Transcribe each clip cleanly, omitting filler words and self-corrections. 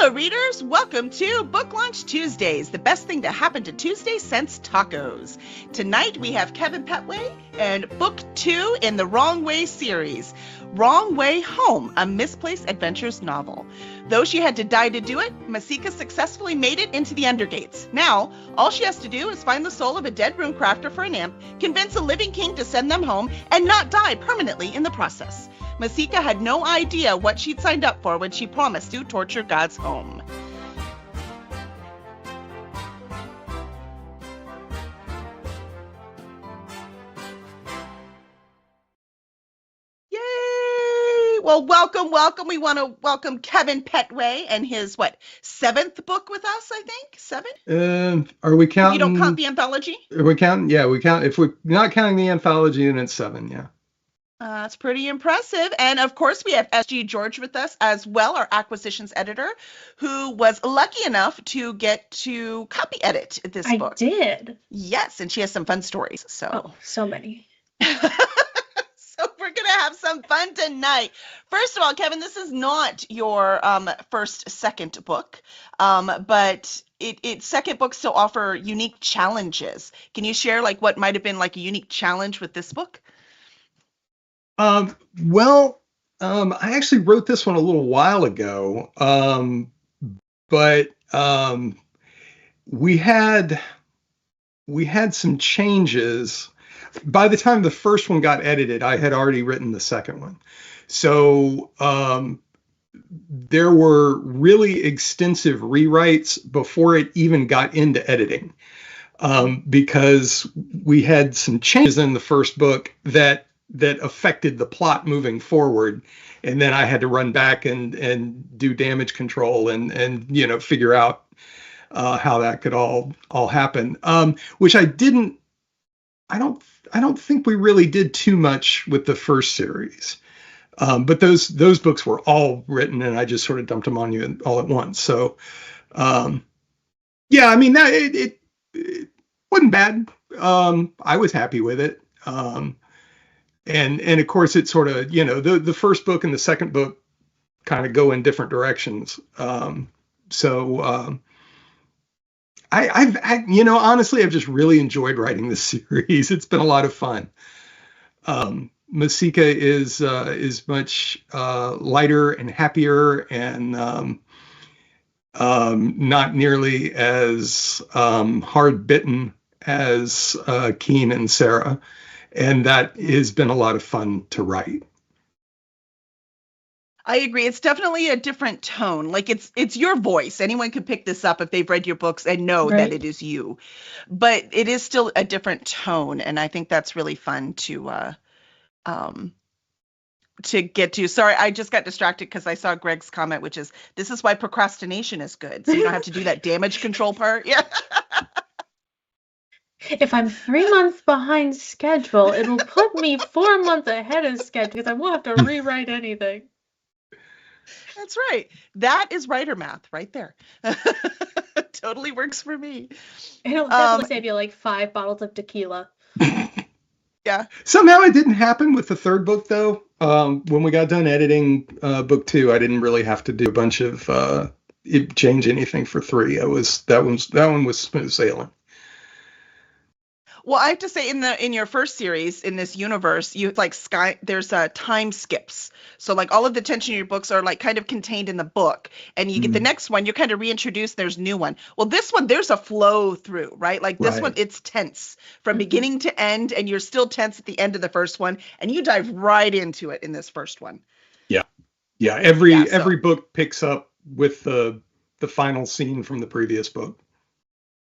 Hello, readers. Welcome to Book Launch Tuesdays, the best thing to happen to Tuesday since tacos. Tonight we have Kevin Pettway and Book 2 in the Wrong Way series, Wrong Way Home, a Misplaced Adventures novel. Though she had to die to do it, Masika successfully made it into the Undergates. Now, all she has to do is find the soul of a dead runecrafter for an imp, convince a living king to send them home, and not die permanently in the process. Masika had no idea what she'd signed up for when she promised to torture God's home. Yay! Well, welcome. We want to welcome Kevin Pettway and his, seventh book with us, I think? 7? Are we counting? You don't count the anthology? Are we counting? Yeah, we count. If we're not counting the anthology, then it's 7, yeah. That's pretty impressive. And of course, we have S.G. George with us as well, our acquisitions editor, who was lucky enough to get to copy edit this book. I did. Yes, and she has some fun stories. So many. So we're going to have some fun tonight. First of all, Kevin, this is not your second book, but second books still offer unique challenges. Can you share what might have been a unique challenge with this book? I actually wrote this one a little while ago, but we had some changes. By the time the first one got edited, I had already written the second one. So there were really extensive rewrites before it even got into editing, because we had some changes in the first book that affected the plot moving forward. And then I had to run back and do damage control and figure out how that could all happen. Which I didn't. I don't think we really did too much with the first series. But those books were all written, and I just sort of dumped them on you all at once. So it wasn't bad. I was happy with it. And of course, it's sort of, the first book and the second book kind of go in different directions. Honestly, I've just really enjoyed writing this series. It's been a lot of fun. Masika is much lighter and happier and not nearly as hard bitten as Keen and Sarah. And that has been a lot of fun to write. I agree. It's definitely a different tone. It's your voice. Anyone can pick this up if they've read your books and know that it is you. But it is still a different tone, and I think that's really fun to get to. Sorry, I just got distracted because I saw Greg's comment, which is, this is why procrastination is good. So you don't have to do that damage control part. Yeah. If I'm 3 months behind schedule, it'll put me 4 months ahead of schedule because I won't have to rewrite anything. That's right. That is writer math right there. Totally works for me. It'll definitely save you 5 bottles of tequila. Yeah. Somehow it didn't happen with the third book, though. When we got done editing book 2, I didn't really have to do a bunch of change anything for 3. That one was smooth sailing. Well, I have to say, in your first series, in this universe, you there's time skips. So all of the tension in your books are kind of contained in the book, and you get the next one, you're kind of reintroduced. There's a new one. Well, this one, there's a flow through, right? This one, it's tense from beginning to end, and you're still tense at the end of the first one, and you dive right into it in this first one. Yeah. Every book picks up with the final scene from the previous book.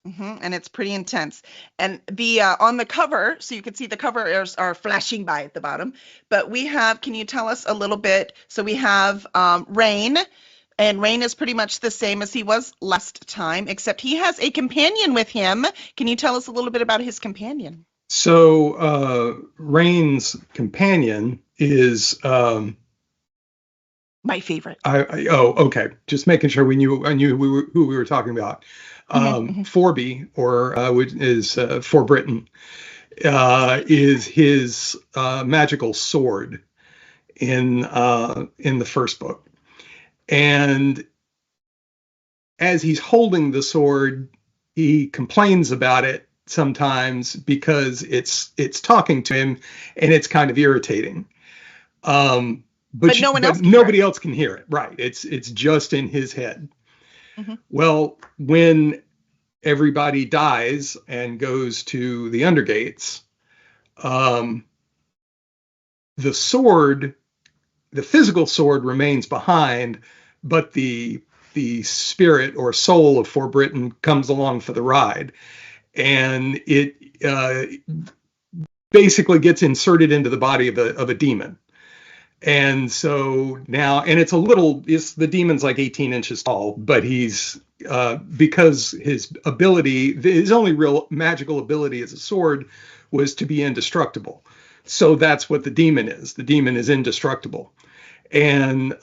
And it's pretty intense. And the on the cover, so you can see the cover are flashing by at the bottom. But we have, can you tell us a little bit? So we have Rain, and Rain is pretty much the same as he was last time, except he has a companion with him. Can you tell us a little bit about his companion? So Rain's companion is my favorite. Okay. Just making sure I knew who we were talking about. Forby, which is For Britain, is his magical sword in the first book, and as he's holding the sword, he complains about it sometimes because it's talking to him and it's kind of irritating. But no one else can nobody hear it. else can hear it. Right. It's just in his head. Mm-hmm. Well, when everybody dies and goes to the Undergates, the sword, the physical sword remains behind, but the spirit or soul of For Britain comes along for the ride, and it basically gets inserted into the body of a demon. And so now, and the demon's like 18 inches tall, but he's, because his only real magical ability as a sword was to be indestructible. So that's what the demon is. The demon is indestructible. And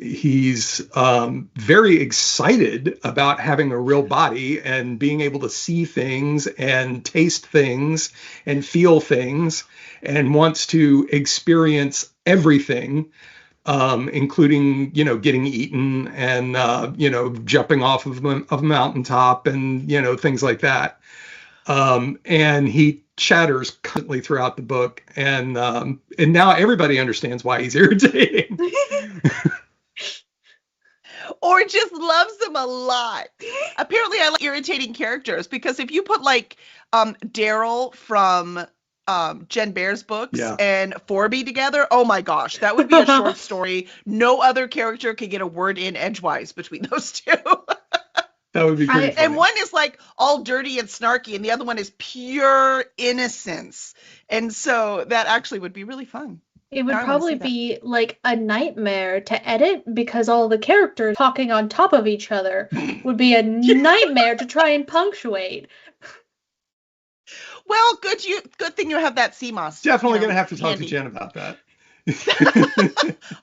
he's very excited about having a real body and being able to see things and taste things and feel things, and wants to experience everything, including, getting eaten and, jumping off of a mountaintop and, things like that. And he chatters constantly throughout the book, and now everybody understands why he's irritating. Or just loves them a lot. Apparently, I like irritating characters, because if you put like Daryl from Jen Baer's books and Forby together, oh my gosh, that would be a short story. No other character could get a word in edgewise between those two. That would be pretty funny. And one is like all dirty and snarky, and the other one is pure innocence. And so that actually would be really fun. It would probably be like a nightmare to edit, because all the characters talking on top of each other would be a nightmare to try and punctuate. Well, good thing you have that CMOS. Definitely going to have to talk to Jen about that.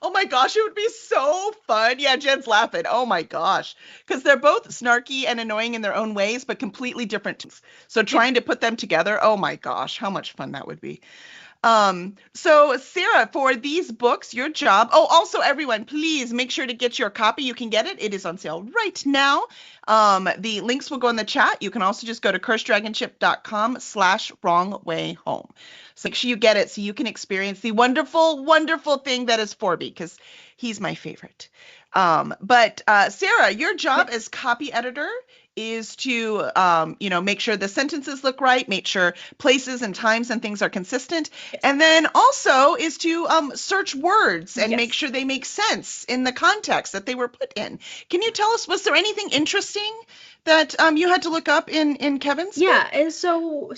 Oh my gosh, it would be so fun. Yeah, Jen's laughing. Oh my gosh. Because they're both snarky and annoying in their own ways, but completely different. So trying to put them together, oh my gosh, how much fun that would be. So Sarah, for these books, your job, also everyone, please make sure to get your copy. You can get it. It is on sale right now. The links will go in the chat. You can also just go to curseddragonship.com/wrongwayhome. So make sure you get it so you can experience the wonderful, wonderful thing that is Forby, because he's my favorite. But Sarah, your job as copy editor is to, make sure the sentences look right, make sure places and times and things are consistent, and then also is to search words and make sure they make sense in the context that they were put in. Can you tell us, was there anything interesting that you had to look up in Kevin's book? Yeah, and so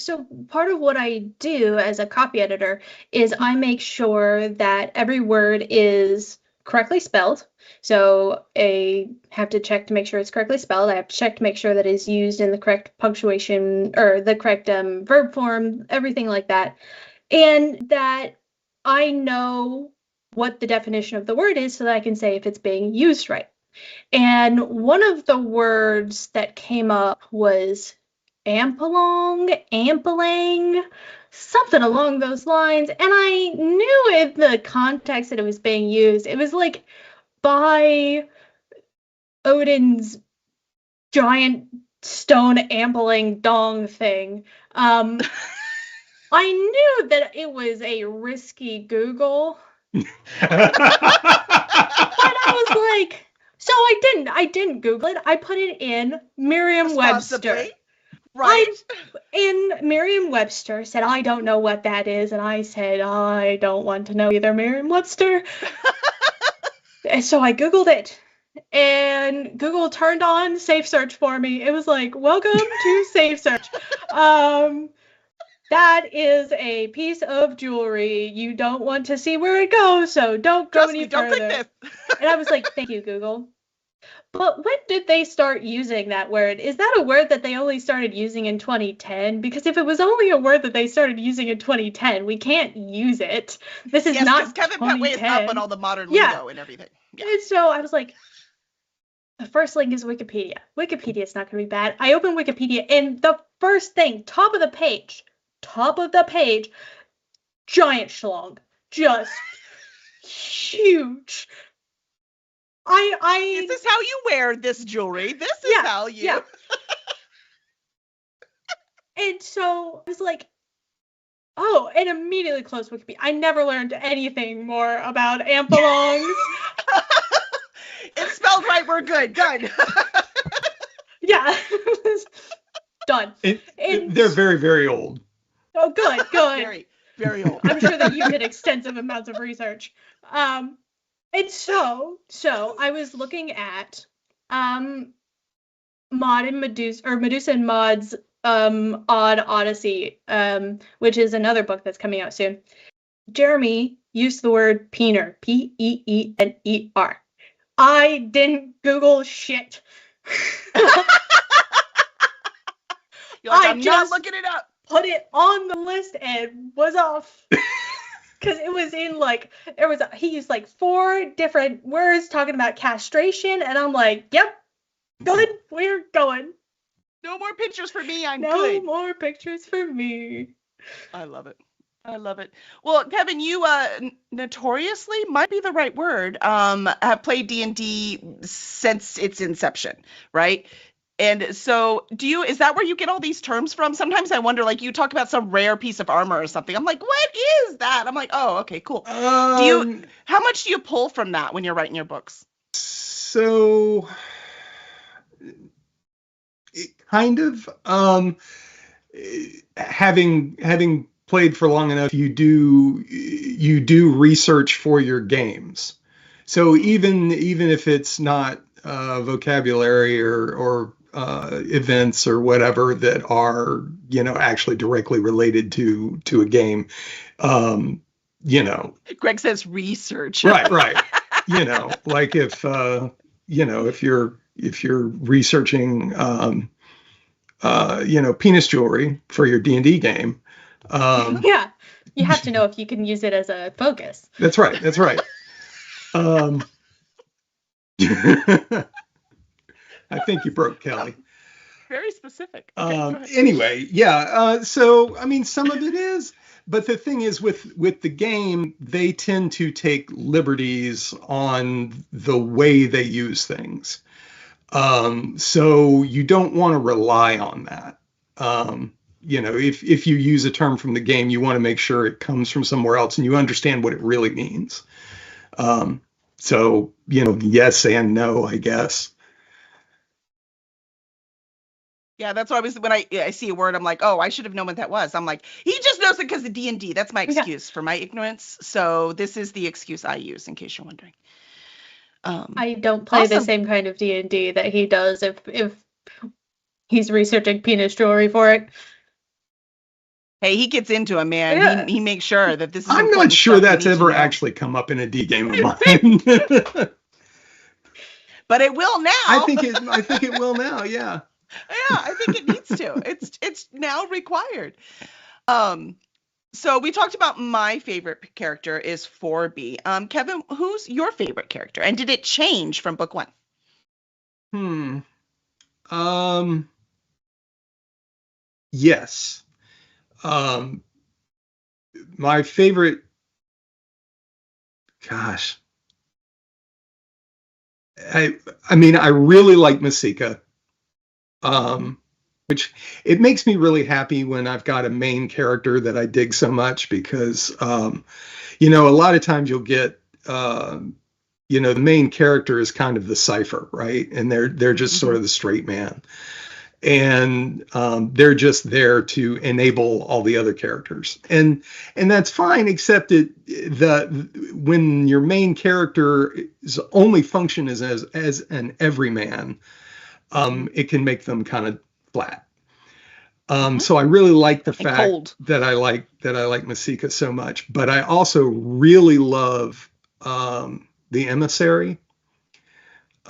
part of what I do as a copy editor is I make sure that every word is correctly spelled. So I have to check to make sure it's correctly spelled. I have to check to make sure that it's used in the correct punctuation or the correct verb form, everything like that. And that I know what the definition of the word is so that I can say if it's being used right. And one of the words that came up was ampling, something along those lines. And I knew in the context that it was being used, it was like by Odin's giant stone ampling dong thing. I knew that it was a risky Google. But I was like, so I didn't Google it. I put it in Merriam-Webster. Right. And Merriam-Webster said, I don't know what that is. And I said, I don't want to know either, Merriam-Webster. And so I Googled it. And Google turned on Safe Search for me. It was like, welcome to Safe Search. That is a piece of jewelry. You don't want to see where it goes, so don't go any further. Don't click this. And I was like, thank you, Google. But when did they start using that word? Is that a word that they only started using in 2010? Because if it was only a word that they started using in 2010, we can't use it. This is not 2010. Yes, because Kevin Pettway is up on all the modern lingo and everything. Yeah. And so I was like, the first link is Wikipedia. Wikipedia is not going to be bad. I open Wikipedia, and the first thing, top of the page, giant schlong, just huge. I This is how you wear this jewelry. This is yeah, how you. yeah. And so I was like, oh, and immediately closed Wikipedia. I never learned anything more about ampalongs. It's spelled right. We're good. Done. Yeah. Done. They're very, very old. Oh, good. Very, very old. I'm sure that you did extensive amounts of research. And so I was looking at Maud and Medusa, or Medusa and Maud's Odd Odyssey, which is another book that's coming out soon. Jeremy used the word peener, Peener. I didn't Google shit. You're like, I'm not looking it up. Put it on the list and was off. Because it was in he used like 4 different words talking about castration, and I'm like, yep, good, we're going. No more pictures for me. I'm no good. No more pictures for me. I love it. I love it. Well, Kevin, you notoriously, might be the right word, have played D&D since its inception, right? And so is that where you get all these terms from? Sometimes I wonder, like, you talk about some rare piece of armor or something. I'm like, what is that? I'm like, oh, okay, cool. How much do you pull from that when you're writing your books? So kind of, having played for long enough, you do research for your games. So even if it's not vocabulary or events or whatever that are, actually directly related to a game, Greg says research. Right. Like if you're researching penis jewelry for your D&D game. Yeah, you have to know if you can use it as a focus. That's right. I think you broke Kelly. Very specific. Okay, anyway, yeah. So, I mean, some of it is, but the thing is with the game, they tend to take liberties on the way they use things. So you don't want to rely on that. If you use a term from the game, you want to make sure it comes from somewhere else and you understand what it really means. So, yes and no, I guess. Yeah, that's what when I see a word, I'm like, oh, I should have known what that was. I'm like, he just knows it because of D&D. That's my excuse for my ignorance. So this is the excuse I use, in case you're wondering. I don't play the same kind of D&D that he does if he's researching penis jewelry for it. Hey, he gets into it, man. Yeah. He makes sure that this is. I'm not sure that's ever actually come up in a D game of mine. But it will now. I think it will now. Yeah. Yeah, I think it needs to. It's now required. So we talked about my favorite character is 4B. Kevin, who's your favorite character, and did it change from book 1? Yes. My favorite. Gosh. I mean, I really like Masika. Which it makes me really happy when I've got a main character that I dig so much because, a lot of times you'll get, the main character is kind of the cipher, right? And they're just sort of the straight man. And they're just there to enable all the other characters. And that's fine, except when your main character's only function is as an everyman, it can make them kind of flat. So I really like the fact that I like Masika so much, but I also really love the emissary.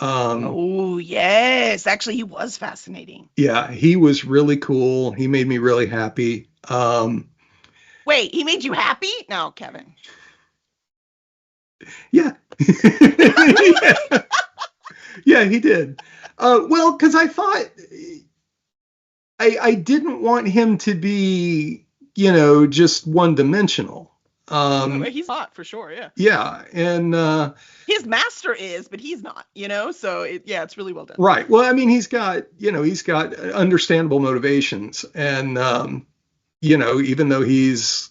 Oh yes, actually he was fascinating. Yeah, he was really cool. He made me really happy. Wait, he made you happy? No, Kevin. Yeah. Yeah, he did. Well, because I thought I didn't want him to be, just one-dimensional. He's hot for sure. Yeah. Yeah, and his master is, but he's not. So it's really well done. Right. Well, I mean, he's got understandable motivations, and even though he's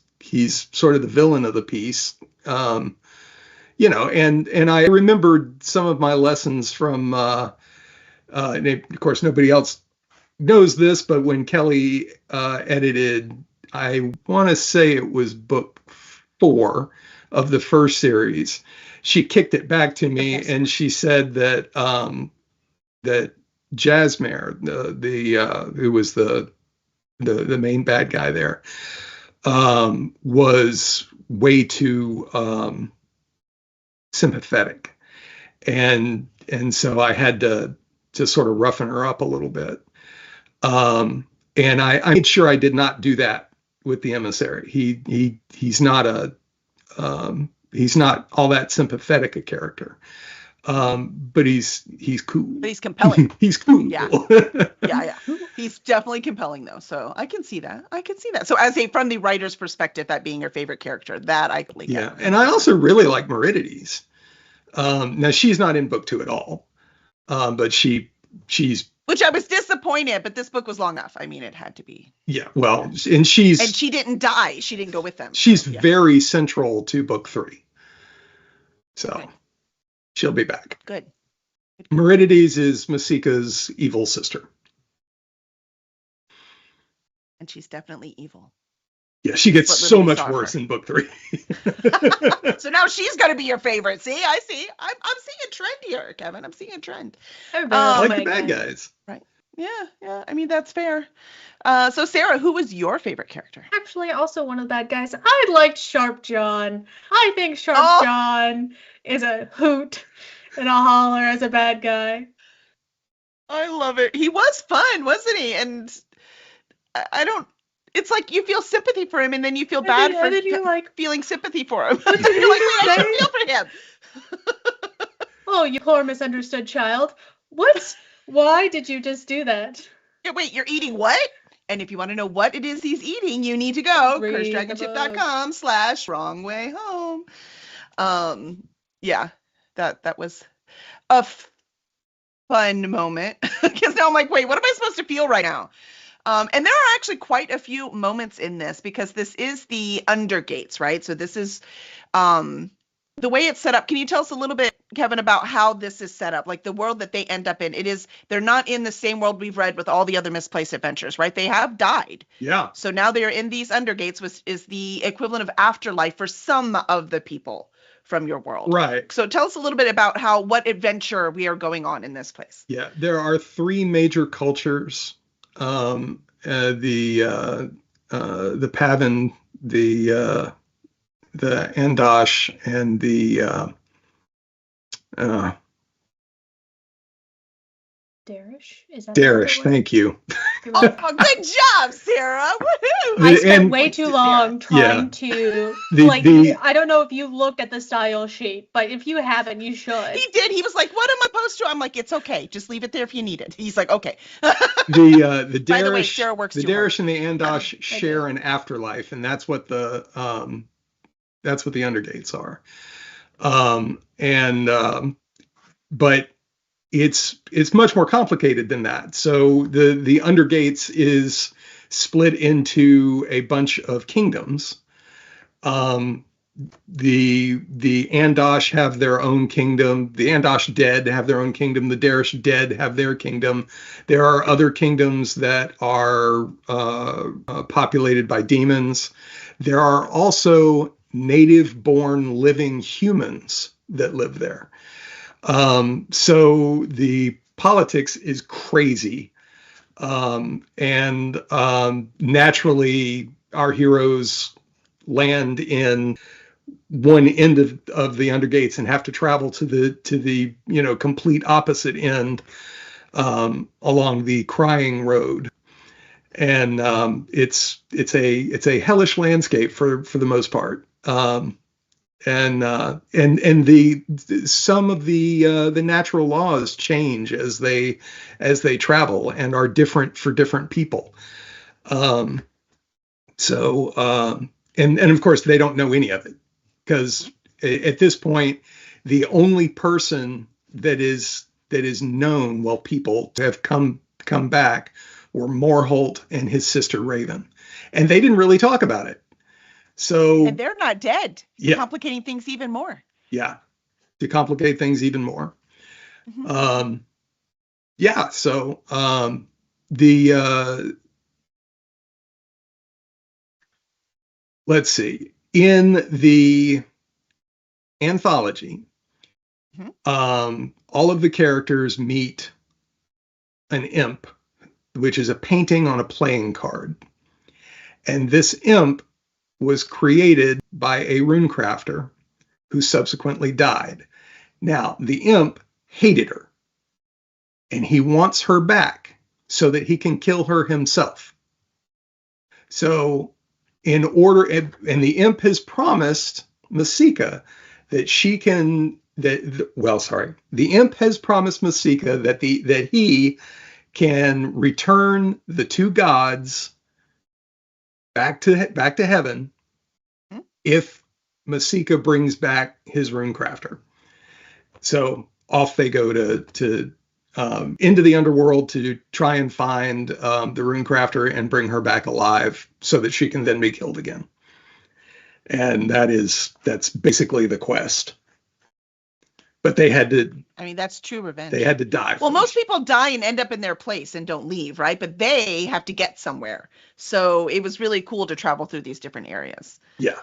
sort of the villain of the piece, and I remembered some of my lessons from, and of course, nobody else knows this, but when Kelly edited, I want to say it was book 4 of the first series, she kicked it back to me and she said that that Jasmare, who was the main bad guy there, was way too sympathetic, and so I had to sort of roughen her up a little bit. And I made sure I did not do that with the emissary. He's not all that sympathetic a character. But he's cool. But he's compelling. He's cool. Yeah. Yeah. He's definitely compelling though. So I can see that. So from the writer's perspective, that being your favorite character, that I can get. Yeah. And I also really like Meridides. Now she's not in book 2 at all. But she's, which I was disappointed, but this book was long enough. I mean, it had to be. Yeah, well, and she didn't die. She didn't go with them. She's very central to book 3. So okay. She'll be back. Good. Meridides is Masika's evil sister. And she's definitely evil. Yeah, she gets so much worse in book 3. So now she's going to be your favorite. See, I see. I'm seeing a trend here, Kevin. I'm seeing a trend. I like the bad guys. Right. Yeah. I mean, that's fair. So Sarah, who was your favorite character? Actually, also one of the bad guys. I liked Sharp John. I think Sharp John is a hoot and a holler as a bad guy. I love it. He was fun, wasn't he? And I don't. It's like you feel sympathy for him, and then you feel bad for feeling sympathy for him. You're like, wait, I should feel for him. Oh, you poor misunderstood child. What? Why did you just do that? Yeah, wait, you're eating what? And if you want to know what it is he's eating, you need to go cursdragonship.com/wrongwayhome. Yeah, that was a fun moment. Because now I'm like, wait, what am I supposed to feel right now? And there are actually quite a few moments in this because this is the Undergates, right? So this is the way it's set up. Can you tell us a little bit, Kevin, about how this is set up? Like the world that they end up in, they're not in the same world we've read with all the other Misplaced Adventures, right? They have died. Yeah. So now they are in these Undergates, which is the equivalent of afterlife for some of the people from your world. Right. So tell us a little bit about what adventure we are going on in this place. Yeah, there are 3 major cultures. The Pavan, the Andosh, and the Darish? Is that Darish, thank you. Oh, good job, Sarah. Woohoo! I spent way too long trying to I don't know if you've looked at the style sheet, but if you haven't, you should. He did. He was like, "What am I supposed to?" I'm like, "It's okay. Just leave it there if you need it." He's like, "Okay." The Darish, by the way, Sarah works the Darish and the Andosh share an afterlife, and that's what the Undergates are. But it's much more complicated than that. So the Undergates is split into a bunch of kingdoms. The Andosh have their own kingdom. The Andosh dead have their own kingdom. The Darish dead have their kingdom. There are other kingdoms that are populated by demons. There are also native-born living humans that live there. So the politics is crazy. Naturally, our heroes land in one end of the Undergates and have to travel to the complete opposite end along the Crying Road. And it's a hellish landscape for the most part. And some of the natural laws change as they travel and are different for different people. and of course they don't know any of it, because at this point the only person that is known, well, people to have come back, were Morholt and his sister Raven, and they didn't really talk about it. So And they're not dead. yeah, Complicating things even more. yeah, to complicate things even more. Mm-hmm. Yeah, so the let's see, in the anthology, Mm-hmm. all of the characters meet an imp, which is a painting on a playing card. And this imp was created by a rune crafter who subsequently died. Now, the imp hated her, and he wants her back so that he can kill her himself. So, in order, and the imp has promised Masika that she can, the imp has promised Masika that he can return the two gods back to heaven if Masika brings back his runecrafter. So off they go to into the underworld to try and find the runecrafter and bring her back alive so that she can then be killed again. And that's basically the quest. But they had to. I mean, that's true revenge. They had to die. Well, most people die and end up in their place and don't leave, right? But they have to get somewhere. So it was really cool to travel through these different areas. Yeah.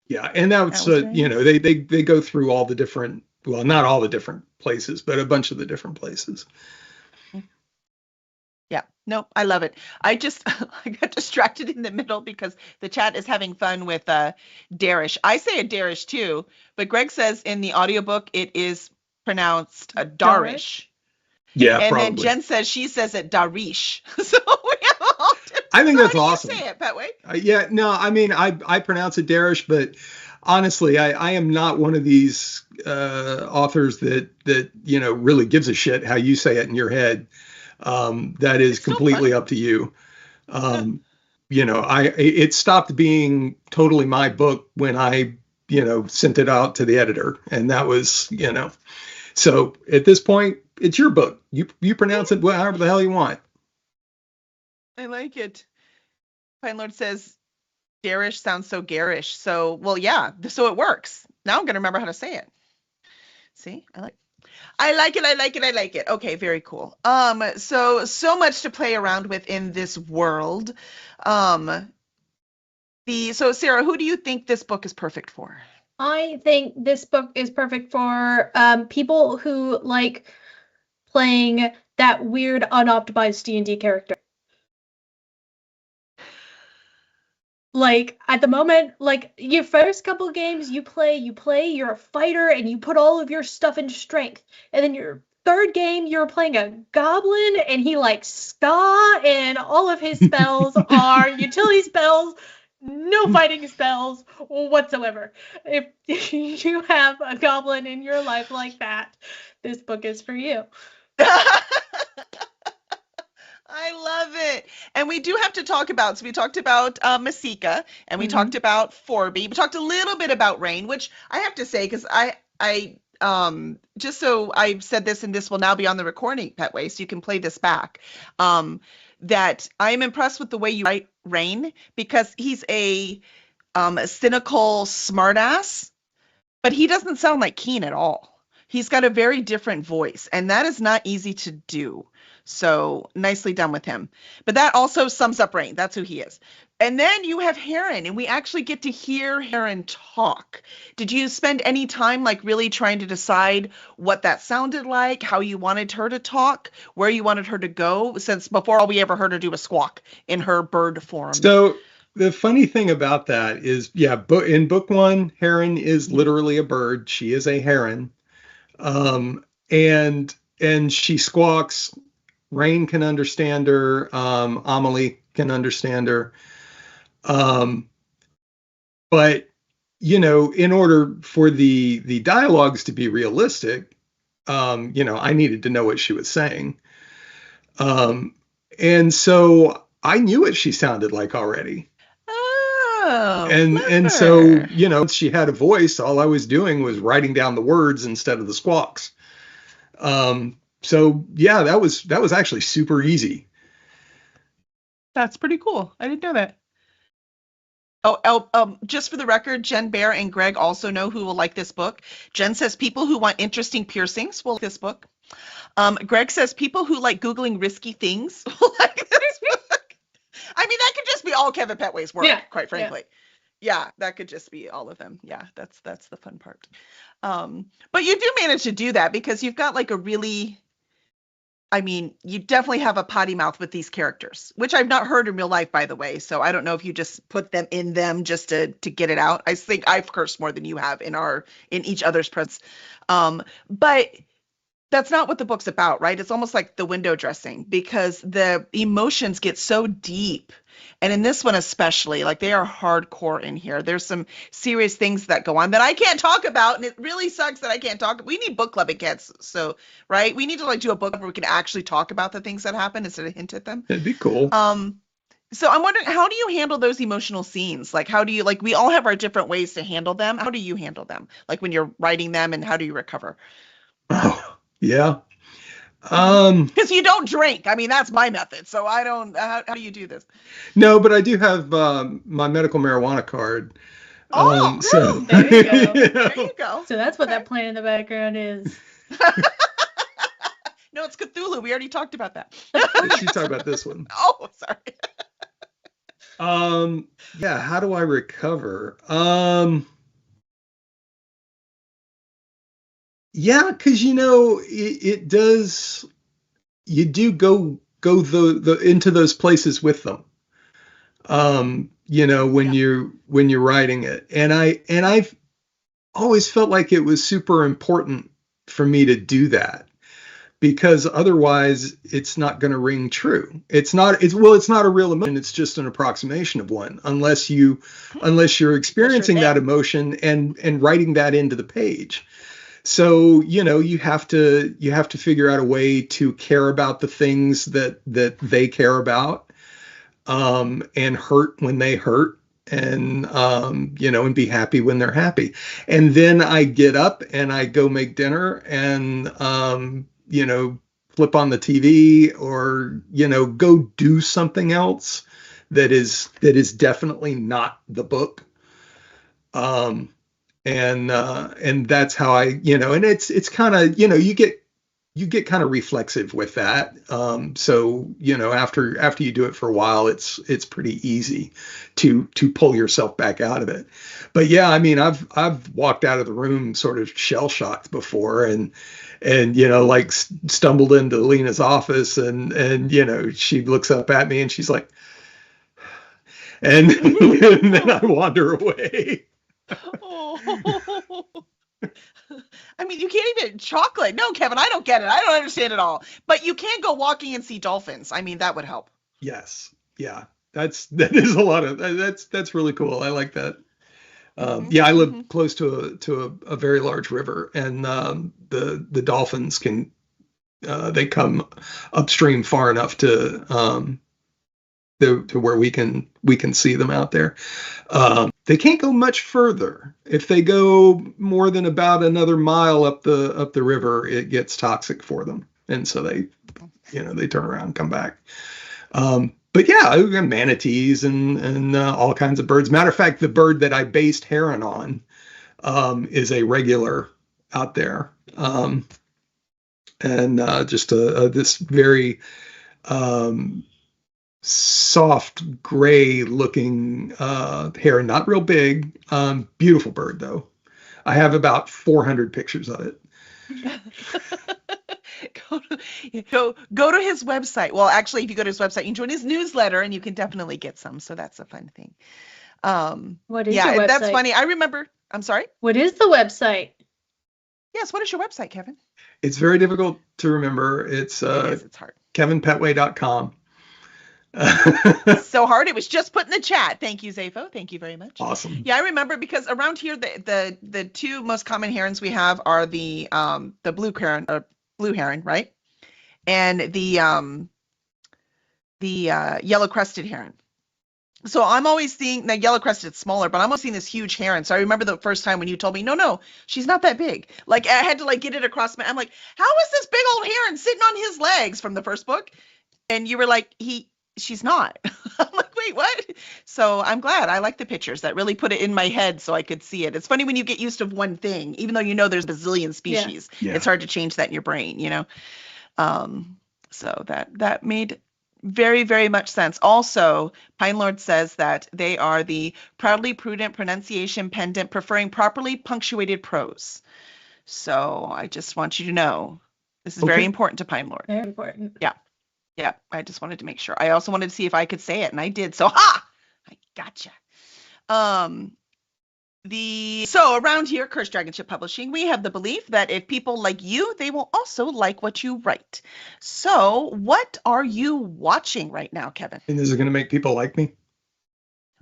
Yeah, and that's they go through all the different, well, not all the different places, but a bunch of the different places. Yeah, no, I love it. I got distracted in the middle because the chat is having fun with Darish. I say a Darish too, but Greg says in the audiobook it is pronounced a Darish. Yeah, and probably. Then Jen says she says it Darish. So we have all different. I think that's How awesome. Do you say it, Pettway? Yeah, no, I mean I pronounce it Darish, but honestly, I am not one of these authors that really gives a shit how you say it in your head. That is completely up to you. It stopped being totally my book when I sent it out to the editor, and that was so at this point it's your book. You pronounce it however the hell you want. I like it. Pine Lord says garish sounds so garish. So, well, yeah, so it works. Now I'm going to remember how to say it. See, I like it. Okay, very cool. So much to play around with in this world. So Sarah, who do you think this book is perfect for? I think this book is perfect for people who like playing that weird unoptimized D&D character. Like at the moment, like your first couple of games you play, you're a fighter and you put all of your stuff into strength. And then your third game, you're playing a goblin and he likes ska and all of his spells are utility spells, no fighting spells whatsoever. If you have a goblin in your life like that, this book is for you. I love it. And we do have to talk about, so we talked about Masika and we talked about Forby. We talked a little bit about Rain, which I have to say, because I just so I've said this and this will now be on the recording, Pettway, so you can play this back, that I am impressed with the way you write Rain, because he's a cynical smartass, but he doesn't sound like Keen at all. He's got a very different voice, and that is not easy to do. So nicely done with him. But that also sums up Rain. That's who he is. And then you have Heron, and we actually get to hear Heron talk. Did you spend any time like really trying to decide what that sounded like, how you wanted her to talk, where you wanted her to go, since before all we ever heard her do was squawk in her bird form? So the funny thing about that is, in book one, Heron is literally a bird. She is a heron. And she squawks. Rain can understand her. Amelie can understand her. But in order for the dialogues to be realistic, I needed to know what she was saying. And so I knew what she sounded like already. Oh, and so, clever. she had a voice. All I was doing was writing down the words instead of the squawks. So yeah, that was actually super easy. That's pretty cool. I didn't know that. Just for the record, Jen Bear and Greg also know who will like this book. Jen says people who want interesting piercings will like this book. Greg says people who like Googling risky things will like this book. I mean, that could just be all Kevin Pettway's work, Yeah, quite frankly. Yeah, that could just be all of them. Yeah, that's the fun part. But you do manage to do that because you've got like a really, I mean, you definitely have a potty mouth with these characters, which I've not heard in real life, by the way. So I don't know if you just put them in them just to get it out. I think I've cursed more than you have in each other's presence. But that's not what the book's about, right? It's almost like the window dressing because the emotions get so deep. And in this one especially, like they are hardcore in here. There's some serious things that go on that I can't talk about, and it really sucks that I can't talk. We need book clubbing kids, so right? We need to like do a book where we can actually talk about the things that happen instead of hint at them. It'd be cool. So I'm wondering, how do you handle those emotional scenes? Like, how do you like? We all have our different ways to handle them. How do you handle them? Like when you're writing them, and how do you recover? Oh, yeah. Because you don't drink. I mean, that's my method. So I don't. How do you do this? No, but I do have my medical marijuana card. Oh, So there you go. there you go. So that's what that playing in the background is. No, it's Cthulhu. We already talked about that. She's talking about this one. Oh, sorry. Yeah, how do I recover? Yeah, because it does. You do go the into those places with them. When Yeah. you're writing it, and I've always felt like it was super important for me to do that because otherwise it's not going to ring true. It's not a real emotion. It's just an approximation of one unless you're experiencing that emotion and writing that into the page. So, you have to figure out a way to care about the things that they care about, and hurt when they hurt, and be happy when they're happy. And then I get up and I go make dinner and, flip on the TV or, go do something else that is definitely not the book. And that's how and it's kind of, you get kind of reflexive with that. So, after you do it for a while, it's pretty easy to pull yourself back out of it. But yeah, I mean, I've walked out of the room sort of shell shocked before and like stumbled into Lena's office and she looks up at me and she's like, and, and then I wander away. Oh. I mean, you can't even chocolate. No, Kevin, I don't get it. I don't understand it all. But you can go walking and see dolphins. I mean, that would help. Yes. Yeah. That is a lot of that's really cool. I like that. Yeah, I live close to a very large river, and the dolphins can they come upstream far enough to where we can see them out there. They can't go much further. If they go more than about another mile up the river, it gets toxic for them, and so they turn around and come back. But yeah, we got manatees and all kinds of birds. Matter of fact, the bird that I based Heron on is a regular out there, and just this very soft gray looking heron, not real big, beautiful bird though. I have about 400 pictures of it. Go to his website. Well, actually, if you go to his website, you can join his newsletter, and you can definitely get some. So that's a fun thing. What is your website? That's funny. I remember. I'm sorry. What is the website? Yes. What is your website, Kevin? It's very difficult to remember. It's hard. KevinPettway.com. So hard. It was just put in the chat. Thank you, Zafo. Thank you very much. Awesome. Yeah, I remember because around here the two most common herons we have are the blue heron, right? And the yellow crested heron. So I'm always seeing, now yellow crested smaller, but I'm always seeing this huge heron. So I remember the first time when you told me, no, she's not that big. Like I had to like get it across my, I'm like, how is this big old heron sitting on his legs from the first book? And you were like, she's not. I'm like, wait, what? So I'm glad. I like the pictures. That really put it in my head so I could see it. It's funny when you get used to one thing, even though you know there's a bazillion Yeah. species. Yeah. It's hard to change that in your brain, you know? So that made very, very much sense. Also, Pine Lord says that they are the proudly prudent pronunciation pendant, preferring properly punctuated prose. So I just want you to know this is very Okay. important to Pine Lord. Very important. Yeah. Yeah. I just wanted to make sure. I also wanted to see if I could say it, and I did. So ha! I gotcha. So around here, Cursed Dragon Ship Publishing, we have the belief that if people like you, they will also like what you write. So what are you watching right now, Kevin? And is it going to make people like me?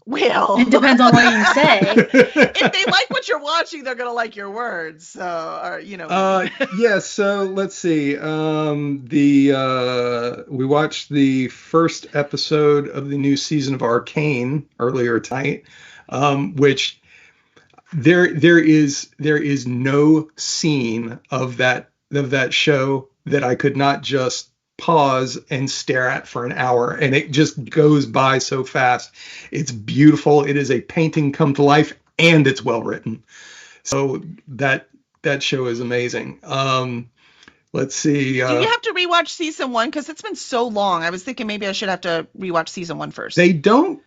Well, It depends on what you say. if they like what you're watching, they're gonna like your words. So, or you know. Yeah, so let's see. We watched the first episode of the new season of Arcane earlier tonight, which there is no scene of that show that I could not just pause and stare at for an hour, and it just goes by so fast. It's beautiful. It is a painting come to life, and it's well written. So that show is amazing. Let's see. Do you have to rewatch season 1 because it's been so long? I was thinking maybe I should have to rewatch season 1 first. They don't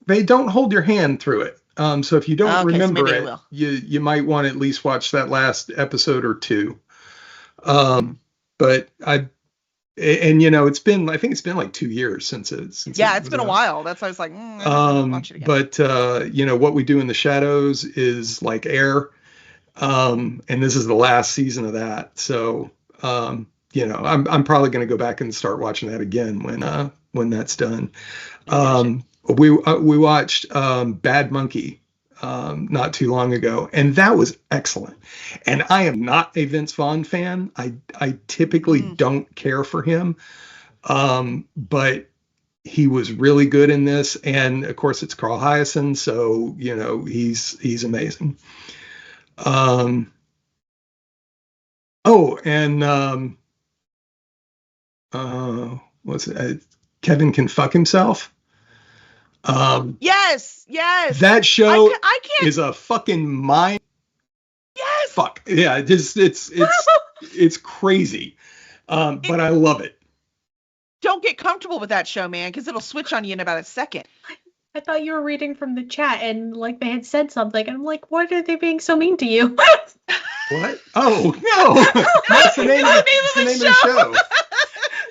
hold your hand through it. So if you don't remember so maybe it, I will. you might want to at least watch that last episode or two. But it's been, I think it's been like 2 years since it's been a while. That's why I was like, I have to watch it again. But What We Do in the Shadows is like air. And this is the last season of that. So I'm probably going to go back and start watching that again when that's done. We watched Bad Monkey not too long ago, and that was excellent. And I am not a Vince Vaughn fan. I typically don't care for him, but he was really good in this. And of course, it's Carl Hyacin, so he's amazing. What's it? Kevin Can Fuck Himself. Yes. That show I can't. is a fucking mind. Yes. Fuck. Yeah, it's crazy. But I love it. Don't get comfortable with that show, man, because it'll switch on you in about a second. I thought you were reading from the chat and like they had said something. And I'm like, why are they being so mean to you? What? Oh, no. That's the name of the show.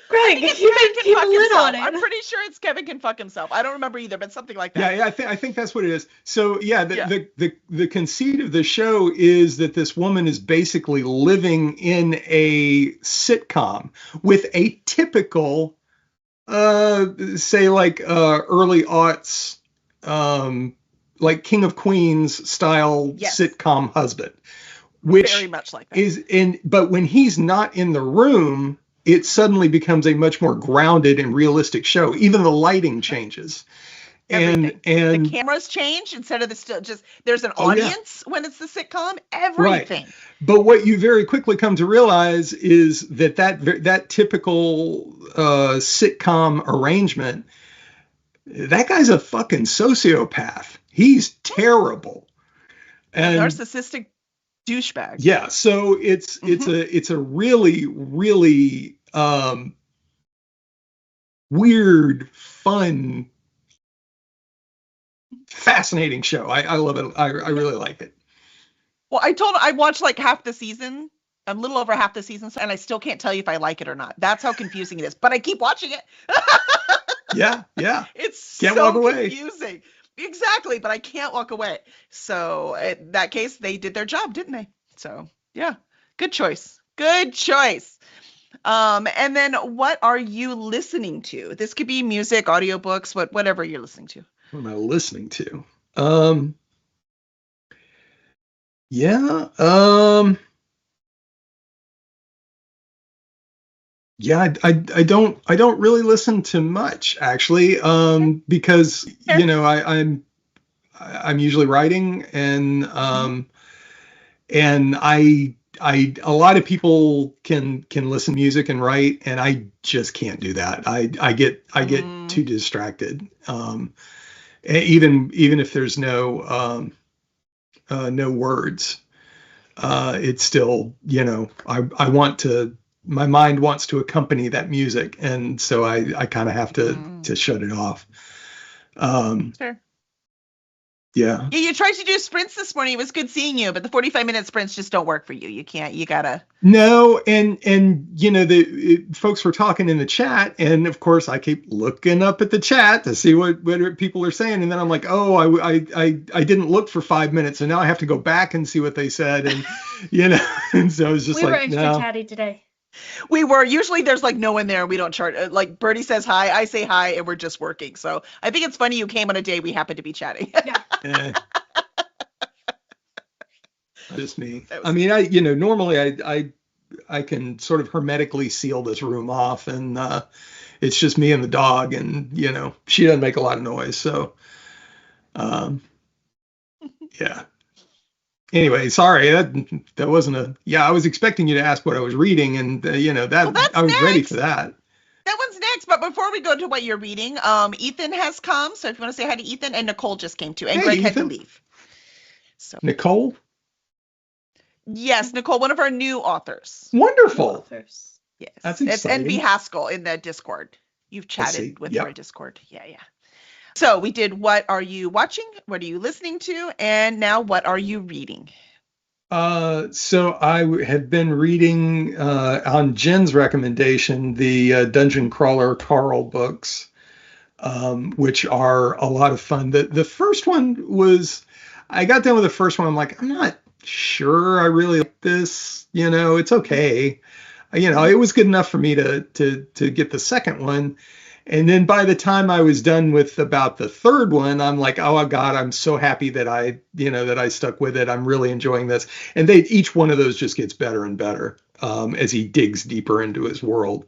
Greg, you can keep a lid on it. I'm pretty sure it's Kevin Can Fuck Himself. I don't remember either, but something like that. Yeah, I think that's what it is. So yeah, the conceit of the show is that this woman is basically living in a sitcom with a typical, say like early aughts, like King of Queens style sitcom husband, which very much like that. But when he's not in the room, it suddenly becomes a much more grounded and realistic show. Even the lighting changes. Everything. And the cameras change instead of there's an audience when it's the sitcom. Everything. Right. But what you very quickly come to realize is that typical sitcom arrangement, that guy's a fucking sociopath. He's terrible. And narcissistic douchebag. Yeah. So it's a really, really weird, fun, fascinating show. I love it. I really like it. Well, I watched like half the season, a little over half the season, and I still can't tell you if I like it or not. That's how confusing it is. But I keep watching it. Yeah. It's can't so walk away. Confusing. Exactly, but I can't walk away. So in that case, they did their job, didn't they? So yeah, good choice. Good choice. And then what are you listening to? This could be music, audiobooks, whatever you're listening to. What am I listening to? Yeah. Yeah, I don't really listen to much actually, because Fair. I'm usually writing, and Mhm. I a lot of people can listen to music and write, and I just can't do that. I get Mm. too distracted. Even if there's no words, it's still, I want to, my mind wants to accompany that music, and so I kind of have to Mm. to shut it off. Um, Fair. yeah. Yeah, you tried to do sprints this morning. It was good seeing you, but the 45-minute sprints just don't work for you. You can't. You gotta. No, and the folks were talking in the chat, and of course I keep looking up at the chat to see what people are saying, and then I'm like, oh, I didn't look for 5 minutes, and now I have to go back and see what they said, and and so I was just We were like, extra no. chatty today. We were usually there's like no one there. We don't chart. Like Birdie says hi, I say hi, and we're just working. So I think it's funny you came on a day we happen to be chatting. Yeah. eh, just me. That I was mean, normally I can sort of hermetically seal this room off, and it's just me and the dog, and she doesn't make a lot of noise, so um, yeah. Anyway, sorry, that wasn't a, yeah, I was expecting you to ask what I was reading, and well. that That's I was ready for next. that. That one's next. But before we go to what you're reading, Ethan has come. So if you want to say hi to Ethan, and Nicole just came too, and Hey, Greg had to Ethan. leave. So Nicole. yes, Nicole, one of our new authors. New Wonderful. authors. That's Yes, it's NB exciting. Haskell in the Discord. You've I see. chatted with her in Yep. Discord. Yeah, yeah. So we did what are you watching? What are you listening to? And now what are you reading? So have been reading, on Jen's recommendation, the Dungeon Crawler Carl books, which are a lot of fun. The first one was, I got done with the first one. I'm like, I'm not sure I really like this. It's okay. Mhm. It was good enough for me to get the second one. And then by the time I was done with about the third one, I'm like, oh God, I'm so happy that I stuck with it. I'm really enjoying this. And each one of those just gets better and better, as he digs deeper into his world.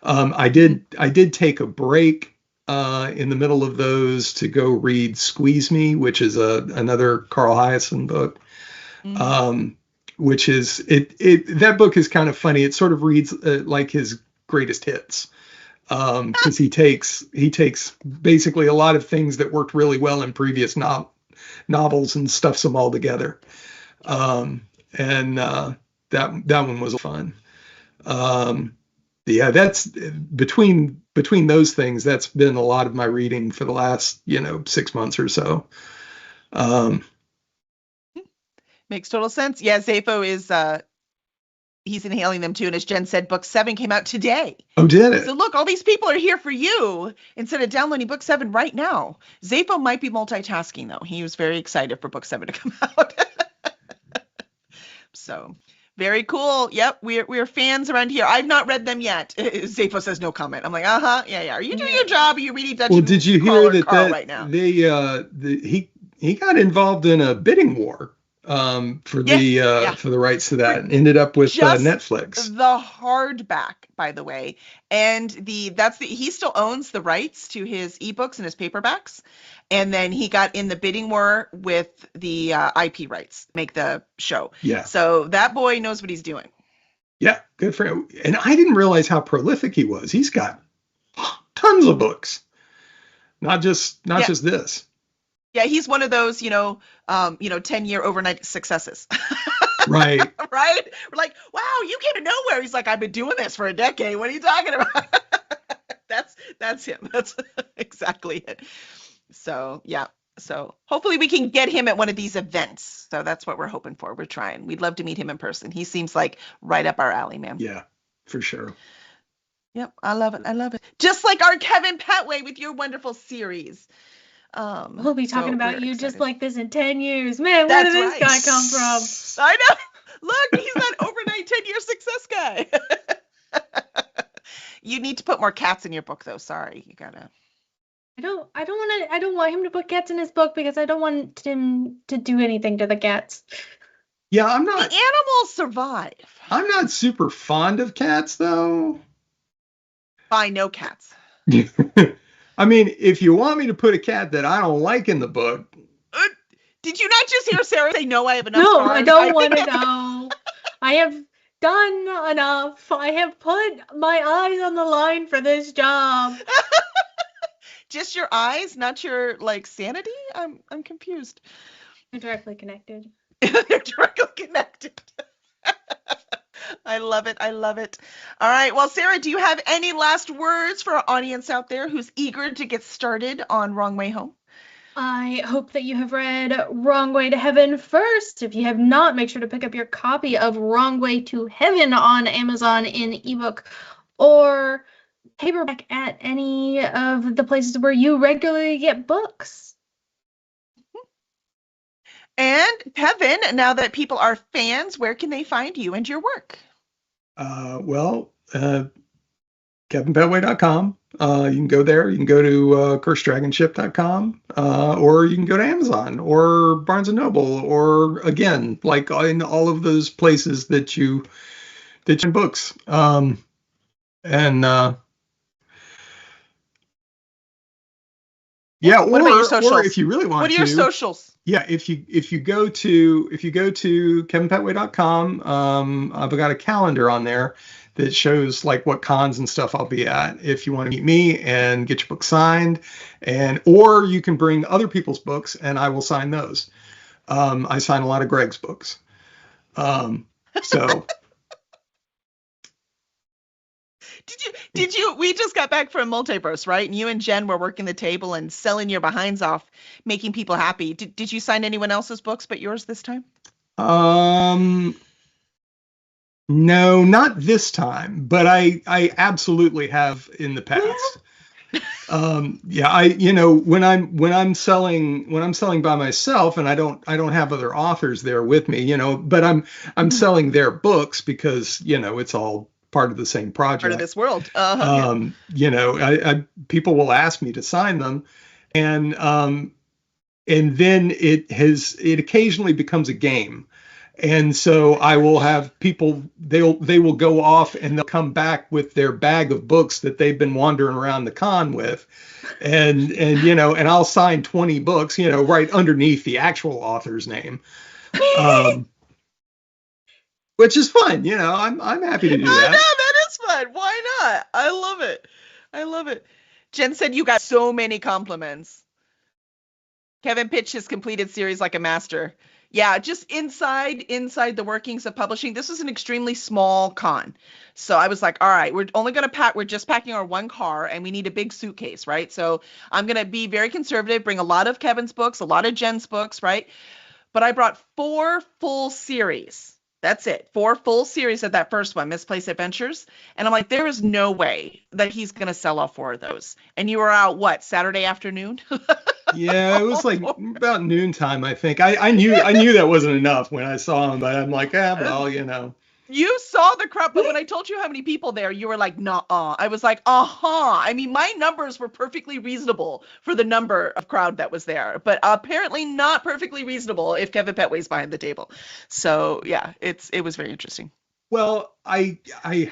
I Mhm. did take a break in the middle of those to go read Squeeze Me, which is another Carl Hiaasen book. Mhm. Um, which is it that book is kind of funny. It sort of reads like his greatest hits, because he takes basically a lot of things that worked really well in previous novels and stuffs them all together. And that one was fun. Um, yeah, that's between those things. That's been a lot of my reading for the last 6 months or so. Um, Makes total sense. Yeah, Zapo is he's inhaling them too. And as Jen said, book 7 came out today. oh, did So it? look, all these people are here for you instead of downloading book 7 right now. Zapo might be multitasking though. He was very excited for book 7 to come out. So very cool. Yep, we're fans around here. I've not read them yet. Zapo says no comment. I'm like, yeah, yeah. Are you doing Yeah. your job? Are you reading Well, Dungeon did you hear Crawler that Carl right now? he got involved in a bidding war, Yes, yeah. for the rights to For that, and ended up with just Netflix. the hardback, by the way. And he still owns the rights to his ebooks and his paperbacks. And then he got in the bidding war with the IP rights, make the show. Yeah, So that boy knows what he's doing. yeah, good for him. And I didn't realize how prolific he was. He's got tons of books, not Yeah. just this. Yeah, he's one of those, 10-year overnight successes. Right. Right? We're like, wow, you came to nowhere. He's like, I've been doing this for a decade. What are you talking about? That's him. That's exactly it. So yeah. So hopefully we can get him at one of these events. So that's what we're hoping for. We're trying. We'd love to meet him in person. He seems like right up our alley, man. Yeah, for sure. Yep, I love it. I love it. Just like our Kevin Pettway with your wonderful series. We'll be talking So we're about you just excited. like this in 10 years. Man, where did That's this right. guy come from? I know. Look, he's that overnight 10-year success guy. You need to put more cats in your book, though. Sorry, you gotta. I don't want him to put cats in his book because I don't want him to do anything to the cats. Yeah, The animals survive. I'm not super fond of cats though. Fine, no cats. I mean, if you want me to put a cat that I don't like in the book. Did you not just hear Sarah say, no, I have enough No, scars? I don't want to know. I have done enough. I have put my eyes on the line for this job. Just your eyes, not your, like, sanity? I'm confused. They're directly connected. They're directly connected. I love it. I love it. All right. Well, Sarah, do you have any last words for our audience out there who's eager to get started on Wrong Way Home? I hope that you have read Wrong Way to Heaven first. If you have not, make sure to pick up your copy of Wrong Way to Heaven on Amazon in ebook or paperback at any of the places where you regularly get books. And Kevin, now that people are fans, where can they find you and your work? KevinPettway.com. You can go there. You can go to cursedragonship.com, or you can go to Amazon or Barnes and Noble, or again, like in all of those places that you books. Yeah, what about your socials? Or if you really want to. What are your socials? Yeah, if you go to kevinpetway.com, I've got a calendar on there that shows like what cons and stuff I'll be at. If you want to meet me and get your book signed, or you can bring other people's books and I will sign those. I sign a lot of Greg's books. So Did you we just got back from Multiverse, right? And you and Jen were working the table and selling your behinds off, making people happy. Did you sign anyone else's books but yours this time? No, not this time, but I absolutely have in the past. When I'm selling by myself and I don't have other authors there with me, but I'm selling their books because, it's all part of the same project. Part of this world. People will ask me to sign them, and then it occasionally becomes a game. And so I will have people, they will go off and they'll come back with their bag of books that they've been wandering around the con with. And I'll sign 20 books, right underneath the actual author's name. Which is fun. I'm happy to do that. I know, that is fun. Why not? I love it. I love it. Jen said you got so many compliments. Kevin pitched his completed series like a master. Yeah, just inside the workings of publishing. This is an extremely small con. So I was like, all right, we're just packing our one car and we need a big suitcase, right? So I'm going to be very conservative, bring a lot of Kevin's books, a lot of Jen's books, right? But I brought 4 full series. That's it. 4 full series of that first one, Misplaced Adventures. And I'm like, there is no way that he's going to sell all 4 of those. And you were out, what, Saturday afternoon? Yeah, it was like about noontime, I think. I knew that wasn't enough when I saw him, but I'm like, You saw the crowd, but when I told you how many people there, you were like, nah. I was like, I mean, my numbers were perfectly reasonable for the number of crowd that was there, but apparently not perfectly reasonable if Kevin Pettway's behind the table. So yeah, it was very interesting. Well, I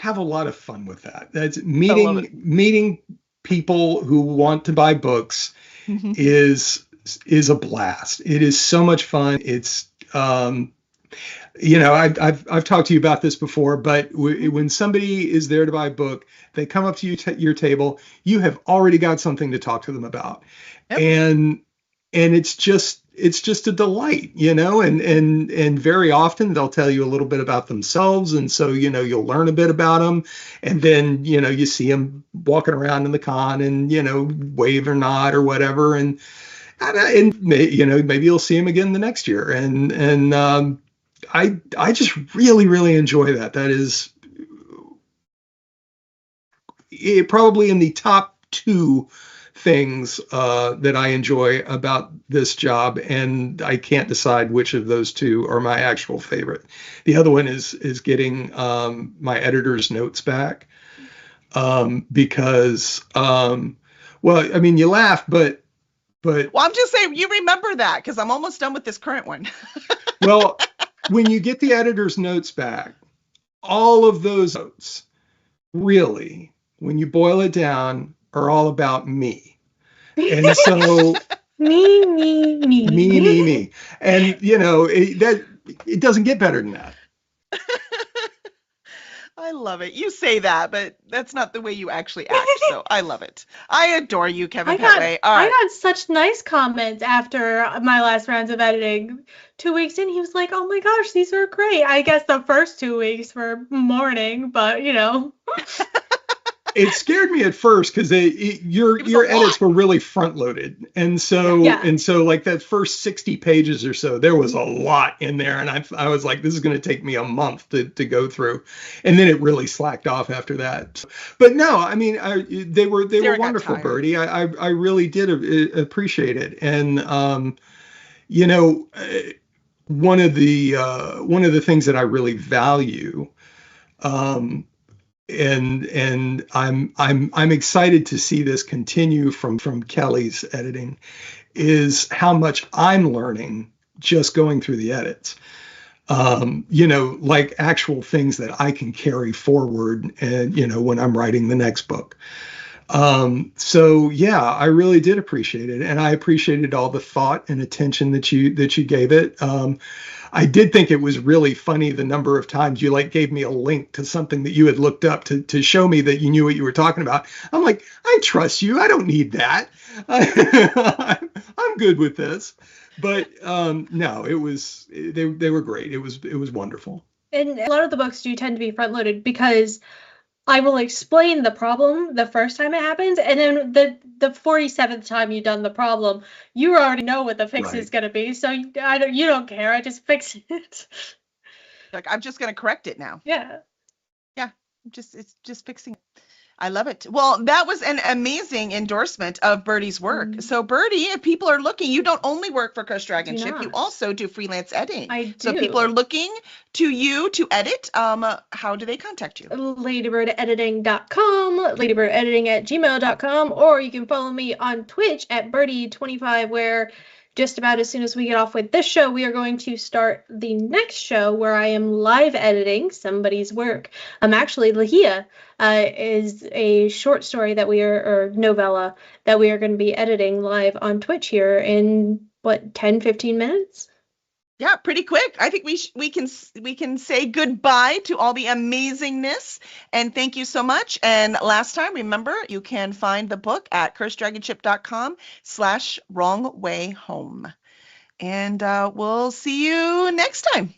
have a lot of fun with that. That's meeting people who want to buy books is a blast. It is so much fun. It's I've talked to you about this before, but when somebody is there to buy a book, they come up to you your table, you have already got something to talk to them about. Yep. And it's just a delight, and very often they'll tell you a little bit about themselves. And so, you'll learn a bit about them, and then, you see them walking around in the con and, wave or nod or whatever. And maybe you'll see them again the next year. And I just really, really enjoy that. That is probably in the top 2 things that I enjoy about this job, and I can't decide which of those 2 are my actual favorite. The other one is getting my editor's notes back, because well, I mean, you laugh, but well, I'm just saying you remember that because I'm almost done with this current one. Well, when you get the editor's notes back, all of those notes really when you boil it down, are all about me. And so Me, me, me. me. And, it doesn't get better than that. I love it. You say that, but that's not the way you actually act. So I love it. I adore you, Kevin Pettway. All I right. got such nice comments after my last rounds of editing. 2 weeks in, he was like, "Oh my gosh, these are great." I guess the first 2 weeks were mourning, but It scared me at first because your It was a edits lot. were really front loaded, and so Yeah. like that first 60 pages or so, there was a lot in there, and I was like, this is going to take me a month to go through, and then it really slacked off after that. But no, I mean, they were Sarah got wonderful, tired. Birdie. I really did appreciate it, and you know, one of the things that I really value. And I'm excited to see this continue from Kelly's editing, is how much I'm learning just going through the edits. Like actual things that I can carry forward, and when I'm writing the next book. So yeah, I really did appreciate it, and I appreciated all the thought and attention that you gave it. I did think it was really funny the number of times you gave me a link to something that you had looked up to show me that you knew what you were talking about. I'm like, I trust you. I don't need that. I'm good with this. But no, they were great. It was wonderful. And a lot of the books do tend to be front loaded because I will explain the problem the first time it happens, and then the 47th time you've done the problem, you already know what the fix is Right. gonna be. So you don't care. I just fix it. Like, I'm just going to correct it now. Yeah. Yeah. It's just fixing it. I love it. Well, that was an amazing endorsement of Birdie's work. So, Birdie, if people are looking, you don't only work for Cursed Dragon Ship, you not. also do freelance editing. I So, if people are looking to you to edit, how do they contact you? Ladybirdediting.com, ladybirdediting@gmail.com, or you can follow me on Twitch at Birdie25, where just about as soon as we get off with this show, we are going to start the next show where I am live editing somebody's work. Actually, Lahia is a short story that or novella that we are going to be editing live on Twitch here in 10-15 minutes. Yeah, pretty quick. I think we can say goodbye to all the amazingness, and thank you so much. And last time, remember, you can find the book at curseddragonship.com/wrongwayhome. And we'll see you next time.